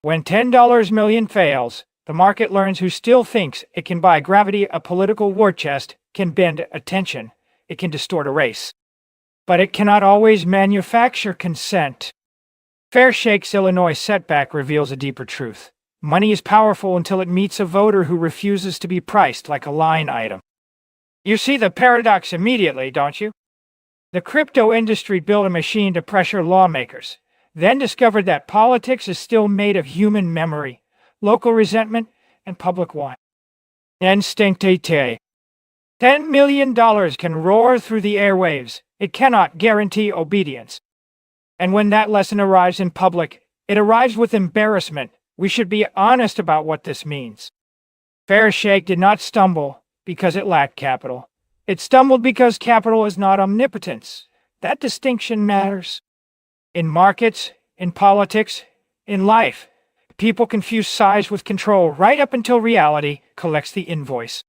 When $10 million fails, the market learns who still thinks it can buy gravity. A political war chest can bend attention. It can distort a race. But it cannot always manufacture consent. Fairshake's Illinois setback reveals a deeper truth. Money is powerful until it meets a voter who refuses to be priced like a line item. You see the paradox immediately, don't you? The crypto industry built a machine to pressure lawmakers, then discovered that politics is still made of human memory, local resentment, and public want. Instinctively, $10 million can roar through the airwaves. It cannot guarantee obedience. And when that lesson arrives in public, it arrives with embarrassment. We should be honest about what this means. Fairshake did not stumble because it lacked capital. It stumbled because capital is not omnipotence. That distinction matters. In markets, in politics, in life, people confuse size with control right up until reality collects the invoice.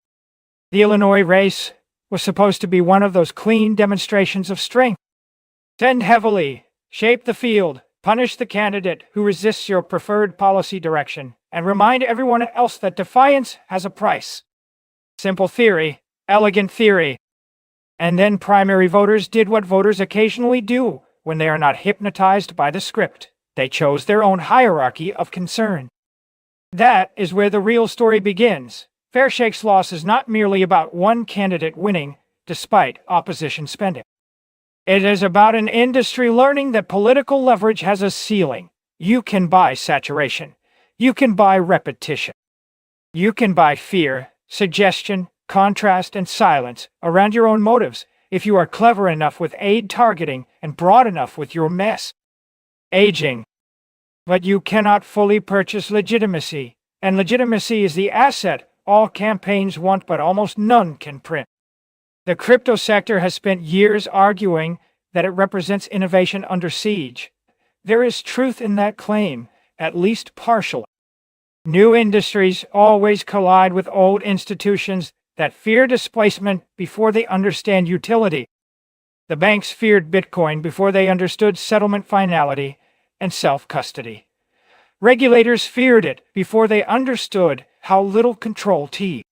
The Illinois race was supposed to be one of those clean demonstrations of strength. Spend heavily, shape the field, punish the candidate who resists your preferred policy direction, and remind everyone else that defiance has a price. Simple theory, elegant theory. And then primary voters did what voters occasionally do when they are not hypnotized by the script. They chose their own hierarchy of concern. That is where the real story begins. Fairshake's loss is not merely about one candidate winning, despite opposition spending. It is about an industry learning that political leverage has a ceiling. You can buy saturation. You can buy repetition. You can buy fear, suggestion, contrast, and silence around your own motives if you are clever enough with aid targeting and broad enough with your mess. Aging. But you cannot fully purchase legitimacy, and legitimacy is the asset all campaigns want but almost none can print. The crypto sector has spent years arguing that it represents innovation under siege. There is truth in that claim, at least partially. New industries always collide with old institutions that fear displacement before they understand utility. The banks feared Bitcoin before they understood settlement finality and self-custody. Regulators feared it before they understood how little control T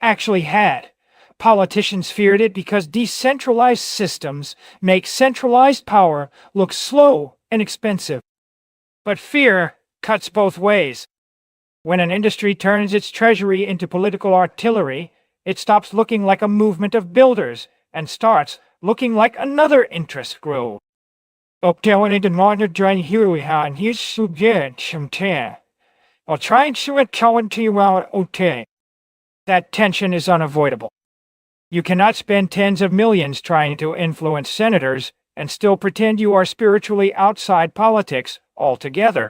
actually had. Politicians feared it because decentralized systems make centralized power look slow and expensive. But fear cuts both ways. When an industry turns its treasury into political artillery, it stops looking like a movement of builders and starts looking like another interest group. I'll try and show it to you out okay. That tension is unavoidable. You cannot spend tens of millions trying to influence senators and still pretend you are spiritually outside politics altogether.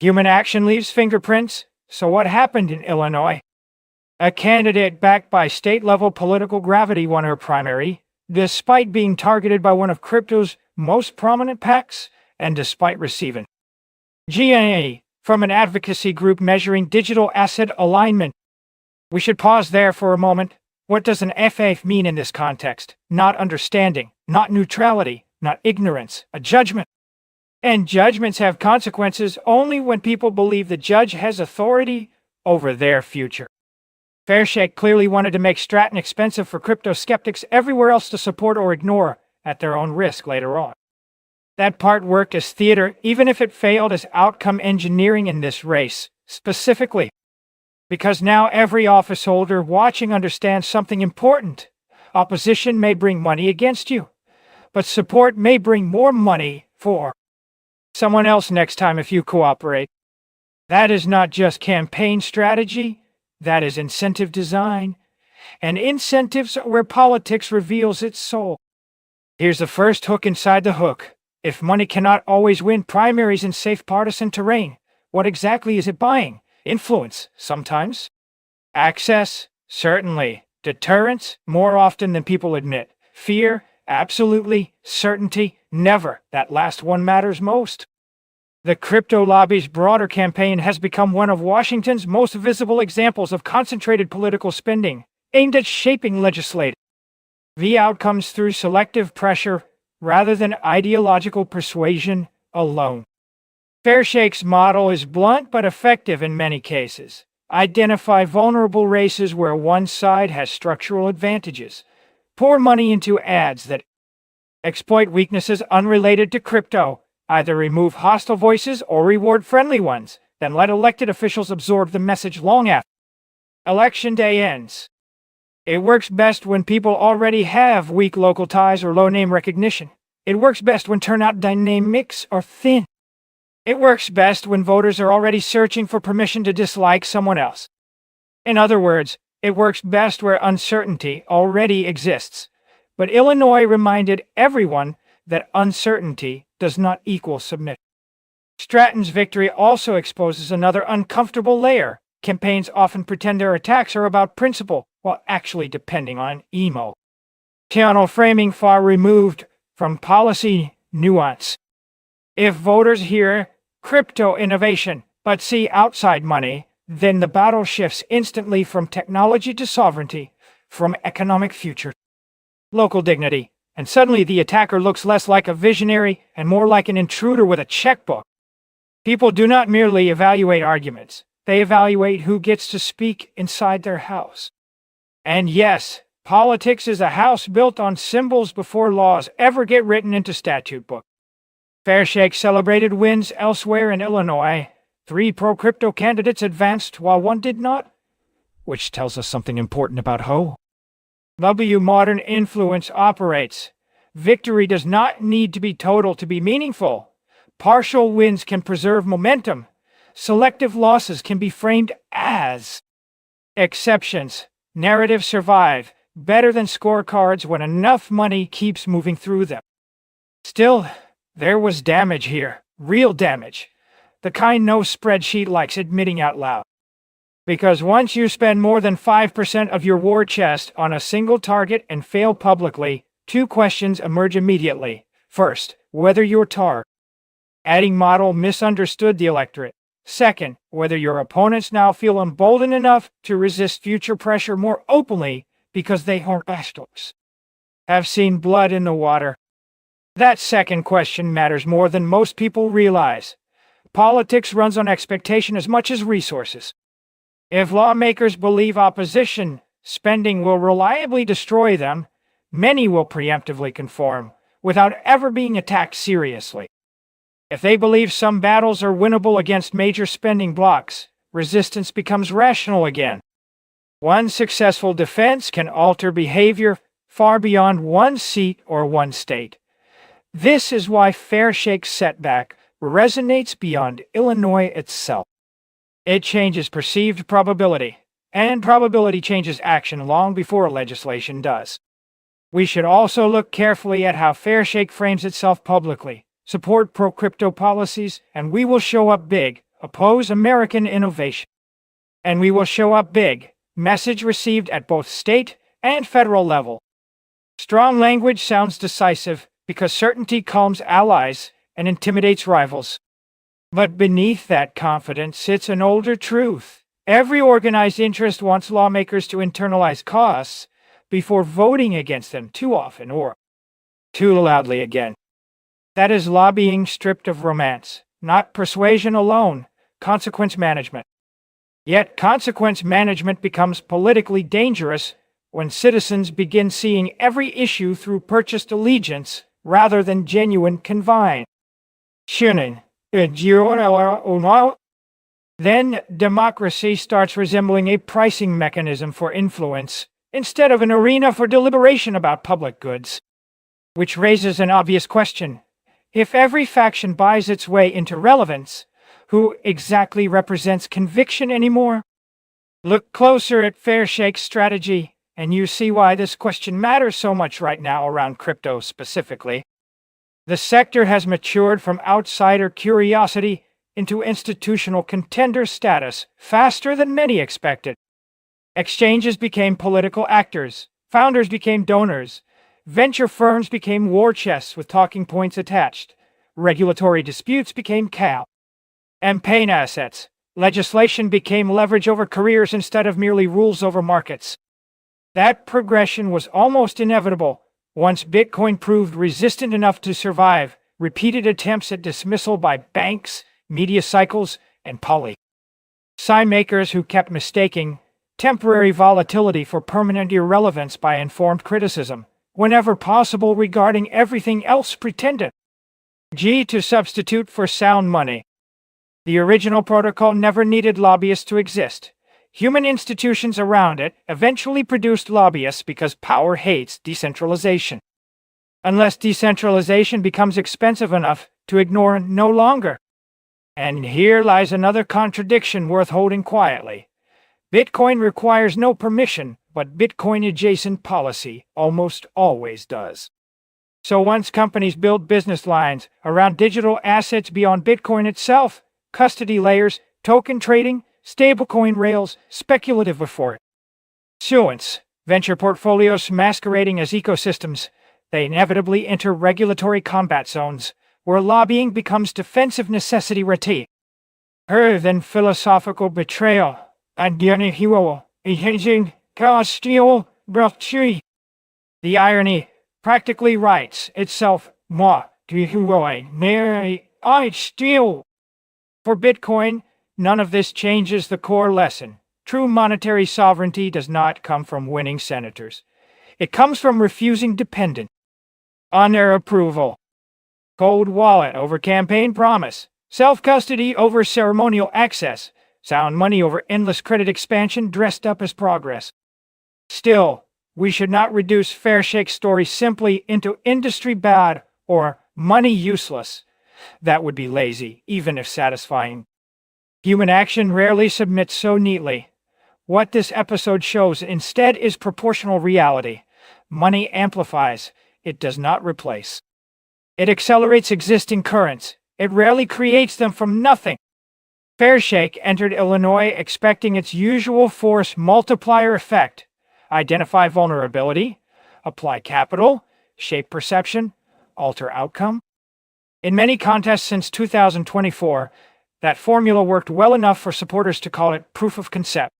Human action leaves fingerprints, so what happened in Illinois? A candidate backed by state-level political gravity won her primary, despite being targeted by one of crypto's most prominent PACs, and despite receiving GNA from an advocacy group measuring digital asset alignment. We should pause there for a moment. What does an FA mean in this context? Not understanding, not neutrality, not ignorance, a judgment. And judgments have consequences only when people believe the judge has authority over their future. Fairshake clearly wanted to make Stratton expensive for crypto skeptics everywhere else to support or ignore at their own risk later on. That part worked as theater, even if it failed as outcome engineering in this race, specifically. Because now every office holder watching understands something important. Opposition may bring money against you, but support may bring more money for someone else next time if you cooperate. That is not just campaign strategy, that is incentive design. And incentives are where politics reveals its soul. Here's the first hook inside the hook. If money cannot always win primaries in safe partisan terrain, what exactly is it buying? Influence, sometimes. Access, certainly. Deterrence, more often than people admit. Fear, absolutely. Certainty, never. That last one matters most. The crypto lobby's broader campaign has become one of Washington's most visible examples of concentrated political spending, aimed at shaping legislative outcomes through selective pressure rather than ideological persuasion alone. Fairshake's model is blunt but effective in many cases. Identify vulnerable races where one side has structural advantages. Pour money into ads that exploit weaknesses unrelated to crypto. Either remove hostile voices or reward friendly ones. Then let elected officials absorb the message long after election day ends. It works best when people already have weak local ties or low name recognition. It works best when turnout dynamics are thin. It works best when voters are already searching for permission to dislike someone else. In other words, it works best where uncertainty already exists. But Illinois reminded everyone that uncertainty does not equal submission. Stratton's victory also exposes another uncomfortable layer. Campaigns often pretend their attacks are about principle, while actually depending on emo channel framing far removed from policy nuance. If voters hear crypto innovation but see outside money, then the battle shifts instantly from technology to sovereignty, from economic future, local dignity, and suddenly the attacker looks less like a visionary and more like an intruder with a checkbook. People do not merely evaluate arguments, they evaluate who gets to speak inside their house. And yes, politics is a house built on symbols before laws ever get written into statute books. Fairshake celebrated wins elsewhere in Illinois. 3 pro-crypto candidates advanced while 1 did not, which tells us something important about how modern influence operates. Victory does not need to be total to be meaningful. Partial wins can preserve momentum. Selective losses can be framed as exceptions. Narratives survive better than scorecards when enough money keeps moving through them. Still, there was damage here, real damage, the kind no spreadsheet likes admitting out loud. Because once you spend more than 5% of your war chest on a single target and fail publicly, 2 questions emerge immediately. First, whether your adding model misunderstood the electorate. Second, whether your opponents now feel emboldened enough to resist future pressure more openly because they have seen blood in the water. That second question matters more than most people realize. Politics runs on expectation as much as resources. If lawmakers believe opposition spending will reliably destroy them, many will preemptively conform, without ever being attacked seriously. If they believe some battles are winnable against major spending blocks, resistance becomes rational again. One successful defense can alter behavior far beyond one seat or one state. This is why Fairshake's setback resonates beyond Illinois itself. It changes perceived probability, and probability changes action long before legislation does. We should also look carefully at how Fairshake frames itself publicly. Support pro-crypto policies, and we will show up big. Oppose American innovation, and we will show up big. Message received at both state and federal level. Strong language sounds decisive, because certainty calms allies and intimidates rivals. But beneath that confidence sits an older truth. Every organized interest wants lawmakers to internalize costs before voting against them too often or too loudly again. That is lobbying stripped of romance, not persuasion alone, consequence management. Yet consequence management becomes politically dangerous when citizens begin seeing every issue through purchased allegiance rather than genuine conviction. Then democracy starts resembling a pricing mechanism for influence instead of an arena for deliberation about public goods. Which raises an obvious question. If every faction buys its way into relevance, who exactly represents conviction anymore? Look closer at Fairshake's strategy, and you see why this question matters so much right now around crypto specifically. The sector has matured from outsider curiosity into institutional contender status faster than many expected. Exchanges became political actors, founders became donors, venture firms became war chests with talking points attached, regulatory disputes became campaign assets, legislation became leverage over careers instead of merely rules over markets. That progression was almost inevitable. Once Bitcoin proved resistant enough to survive repeated attempts at dismissal by banks, media cycles, and policy makers who kept mistaking temporary volatility for permanent irrelevance by informed criticism, whenever possible, regarding everything else pretended to substitute for sound money. The original protocol never needed lobbyists to exist. Human institutions around it eventually produced lobbyists because power hates decentralization. Unless decentralization becomes expensive enough to ignore no longer. And here lies another contradiction worth holding quietly. Bitcoin requires no permission, but Bitcoin-adjacent policy almost always does. So once companies build business lines around digital assets beyond Bitcoin itself, custody layers, token trading, stablecoin rails, speculative before issuance, venture portfolios masquerading as ecosystems, they inevitably enter regulatory combat zones, where lobbying becomes defensive necessity rather than philosophical betrayal. The irony practically writes itself. For Bitcoin, none of this changes the core lesson. True monetary sovereignty does not come from winning senators. It comes from refusing dependence on their approval. Cold wallet over campaign promise. Self-custody over ceremonial access. Sound money over endless credit expansion dressed up as progress. Still, we should not reduce Fairshake's story simply into industry bad or money useless. That would be lazy, even if satisfying. Human action rarely submits so neatly. What this episode shows instead is proportional reality. Money amplifies, it does not replace. It accelerates existing currents. It rarely creates them from nothing. Fairshake entered Illinois expecting its usual force multiplier effect. Identify vulnerability, apply capital, shape perception, alter outcome. In many contests since 2024, that formula worked well enough for supporters to call it proof of concept.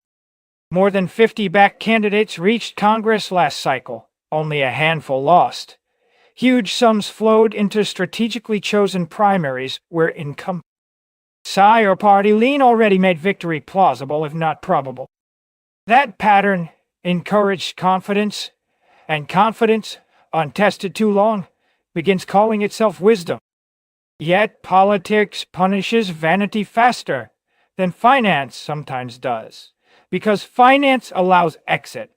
More than 50 backed candidates reached Congress last cycle. Only a handful lost. Huge sums flowed into strategically chosen primaries where incumbent or party lean already made victory plausible if not probable. That pattern encouraged confidence, and confidence, untested too long, begins calling itself wisdom. Yet politics punishes vanity faster than finance sometimes does, because finance allows exit.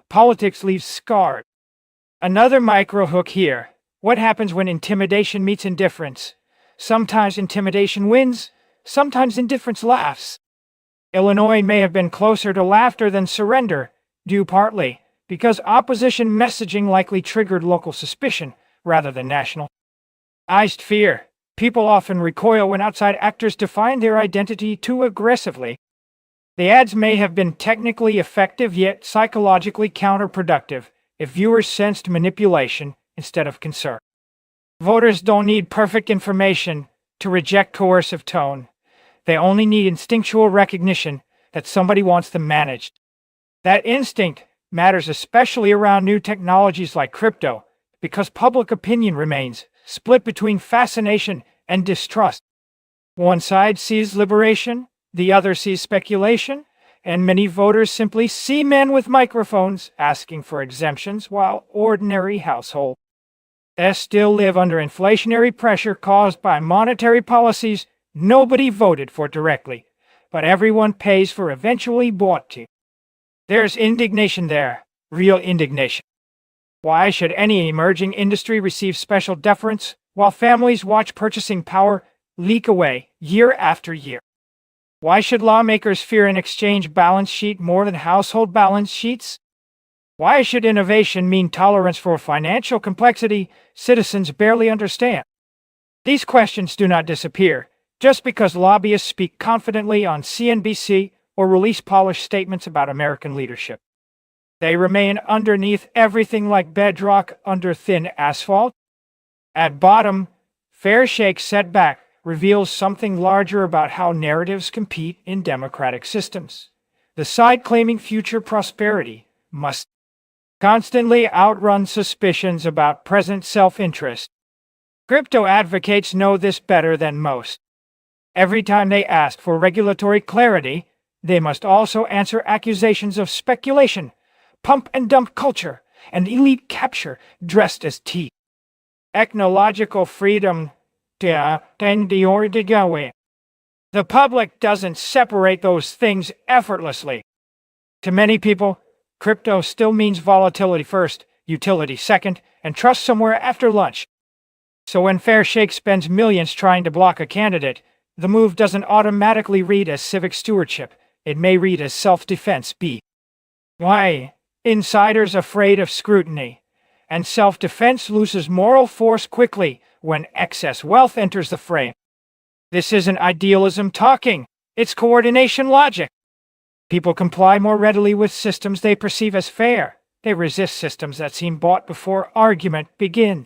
Politics leaves scarred. Another micro hook here. What happens when intimidation meets indifference? Sometimes intimidation wins, sometimes indifference laughs. Illinois may have been closer to laughter than surrender, due partly because opposition messaging likely triggered local suspicion rather than nationalized fear. People often recoil when outside actors define their identity too aggressively. The ads may have been technically effective yet psychologically counterproductive if viewers sensed manipulation instead of concern. Voters don't need perfect information to reject coercive tone. They only need instinctual recognition that somebody wants them managed. That instinct matters especially around new technologies like crypto, because public opinion remains split between fascination and distrust. One side sees liberation, the other sees speculation, and many voters simply see men with microphones asking for exemptions while ordinary households still live under inflationary pressure caused by monetary policies nobody voted for directly, but everyone pays for eventually bought to. There's indignation there, real indignation. Why should any emerging industry receive special deference while families watch purchasing power leak away year after year? Why should lawmakers fear an exchange balance sheet more than household balance sheets? Why should innovation mean tolerance for financial complexity citizens barely understand? These questions do not disappear just because lobbyists speak confidently on CNBC or release polished statements about American leadership. They remain underneath everything like bedrock under thin asphalt. At bottom, Fairshake's setback reveals something larger about how narratives compete in democratic systems. The side claiming future prosperity must constantly outrun suspicions about present self-interest. Crypto advocates know this better than most. Every time they ask for regulatory clarity, they must also answer accusations of speculation, pump and dump culture, and elite capture dressed as tea. Technological freedom. The public doesn't separate those things effortlessly. To many people, crypto still means volatility first, utility second, and trust somewhere after lunch. So when Fairshake spends millions trying to block a candidate, the move doesn't automatically read as civic stewardship. It may read as self-defense. Why? Insiders afraid of scrutiny. And self-defense loses moral force quickly when excess wealth enters the frame. This isn't idealism talking. It's coordination logic. People comply more readily with systems they perceive as fair. They resist systems that seem bought before argument begins.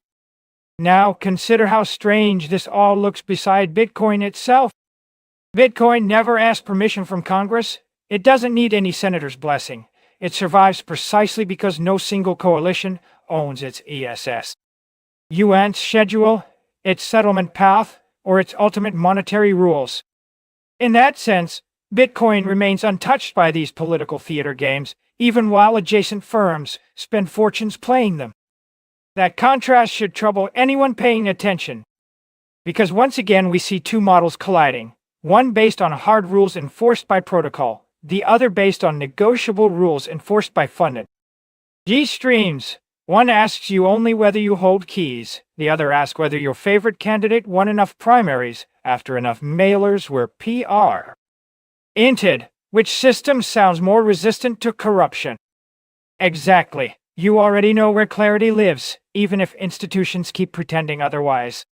Now consider how strange this all looks beside Bitcoin itself. Bitcoin never asked permission from Congress. It doesn't need any senator's blessing. It survives precisely because no single coalition owns its ESS. UN's schedule, its settlement path, or its ultimate monetary rules. In that sense, Bitcoin remains untouched by these political theater games, even while adjacent firms spend fortunes playing them. That contrast should trouble anyone paying attention. Because once again we see two models colliding, one based on hard rules enforced by protocol, the other based on negotiable rules enforced by funding. G-streams. One asks you only whether you hold keys, the other asks whether your favorite candidate won enough primaries after enough mailers were PR. Inted. Which system sounds more resistant to corruption? Exactly. You already know where clarity lives, even if institutions keep pretending otherwise.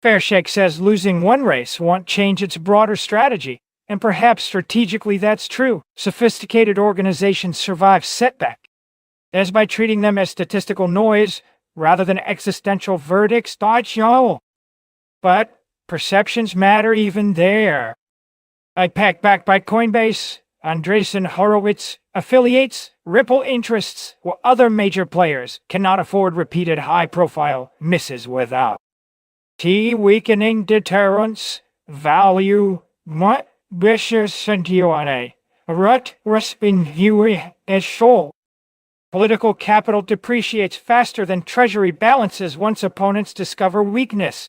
Fairshake says losing one race won't change its broader strategy, and perhaps strategically that's true. Sophisticated organizations survive setback, as by treating them as statistical noise rather than existential verdicts. But perceptions matter even there. IPAC backed by Coinbase, Andreessen Horowitz, affiliates, Ripple interests, while other major players cannot afford repeated high-profile misses without weakening deterrence, value, what vicious sentione, rut respin as shoal. Political capital depreciates faster than treasury balances once opponents discover weakness.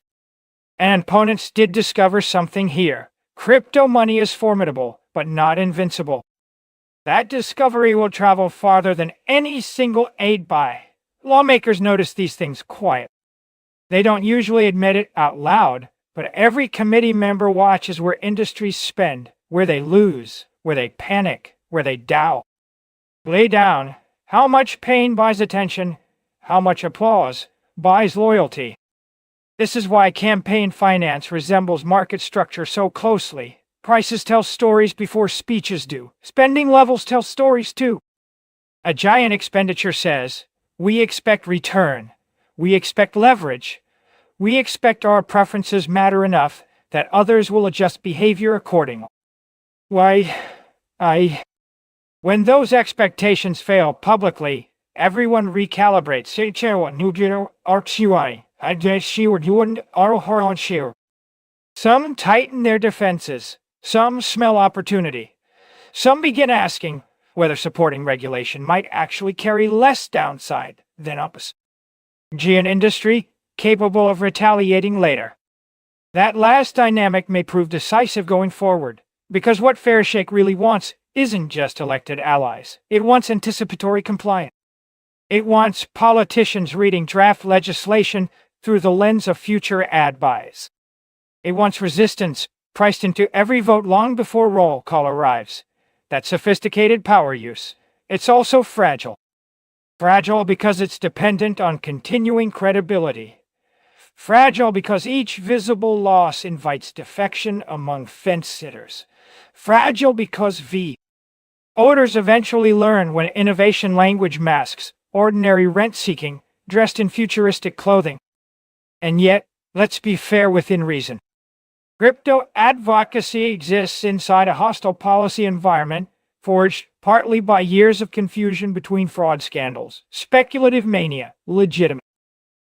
And opponents did discover something here. Crypto money is formidable, but not invincible. That discovery will travel farther than any single aid buy. Lawmakers notice these things quiet. They don't usually admit it out loud, but every committee member watches where industries spend, where they lose, where they panic, where they doubt. Lay down. How much pain buys attention? How much applause buys loyalty? This is why campaign finance resembles market structure so closely. Prices tell stories before speeches do. Spending levels tell stories too. A giant expenditure says, we expect return. We expect leverage. We expect our preferences matter enough that others will adjust behavior accordingly. When those expectations fail publicly, everyone recalibrates. Some tighten their defenses. Some smell opportunity. Some begin asking whether supporting regulation might actually carry less downside than upside. An industry capable of retaliating later. That last dynamic may prove decisive going forward, because what Fairshake really wants isn't just elected allies. It wants anticipatory compliance. It wants politicians reading draft legislation through the lens of future ad buys. It wants resistance priced into every vote long before roll call arrives. That sophisticated power use. It's also fragile. Fragile because it's dependent on continuing credibility. Fragile because each visible loss invites defection among fence-sitters. Fragile because voters eventually learn when innovation language masks ordinary rent-seeking dressed in futuristic clothing. And yet, let's be fair within reason. Crypto advocacy exists inside a hostile policy environment, forged partly by years of confusion between fraud scandals, speculative mania, legitimate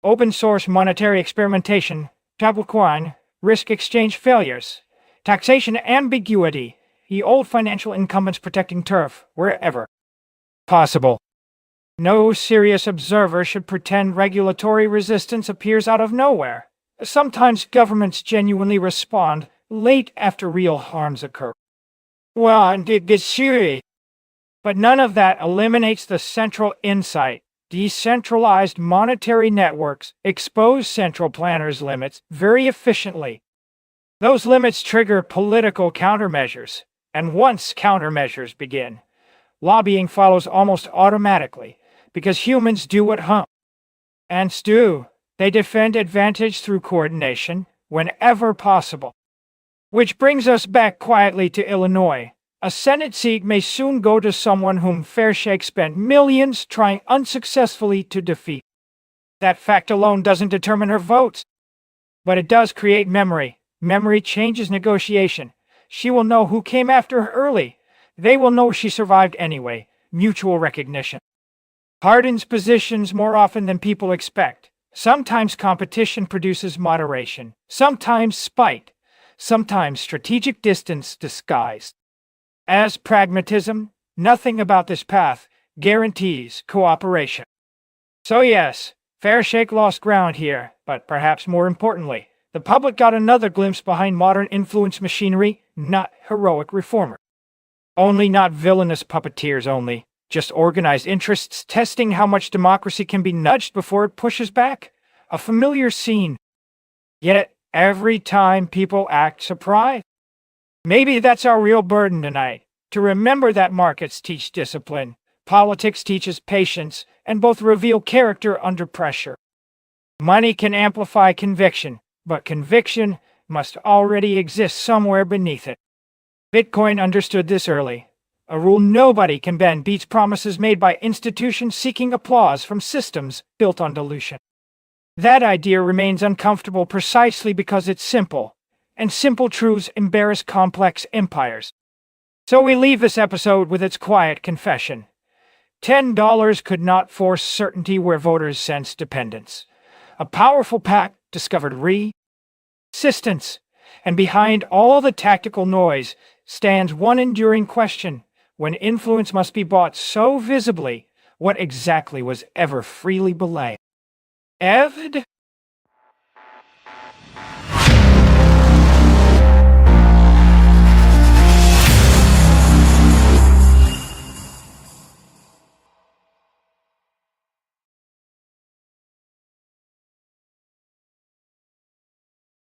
open source monetary experimentation, tablecoin, risk exchange failures. taxation ambiguity, the old financial incumbents protecting turf wherever possible. No serious observer should pretend regulatory resistance appears out of nowhere. Sometimes governments genuinely respond late after real harms occur. Well, but none of that eliminates the central insight. Decentralized monetary networks expose central planners' limits very efficiently. Those limits trigger political countermeasures, and once countermeasures begin, lobbying follows almost automatically, because humans do what ants do. They defend advantage through coordination whenever possible. Which brings us back quietly to Illinois. A Senate seat may soon go to someone whom Fairshake spent millions trying unsuccessfully to defeat. That fact alone doesn't determine her votes, but it does create memory. Memory changes negotiation. She will know who came after her early. They will know she survived anyway. Mutual recognition hardens positions more often than people expect. Sometimes competition produces moderation, sometimes spite, sometimes strategic distance disguised as pragmatism. Nothing about this path guarantees cooperation. So yes, Fairshake lost ground here, but perhaps more importantly, the public got another glimpse behind modern influence machinery, not heroic reformer. Only not villainous puppeteers only, just organized interests testing how much democracy can be nudged before it pushes back. A familiar scene. Yet, every time people act surprised. Maybe that's our real burden tonight, to remember that markets teach discipline, politics teaches patience, and both reveal character under pressure. Money can amplify conviction, but conviction must already exist somewhere beneath it. Bitcoin understood this early. A rule nobody can bend beats promises made by institutions seeking applause from systems built on dilution. That idea remains uncomfortable precisely because it's simple, and simple truths embarrass complex empires. So we leave this episode with its quiet confession. $10 could not force certainty where voters sense dependence. A powerful pact discovered resistance, and behind all the tactical noise stands one enduring question. When influence must be bought so visibly, what exactly was ever freely belayed? Evid?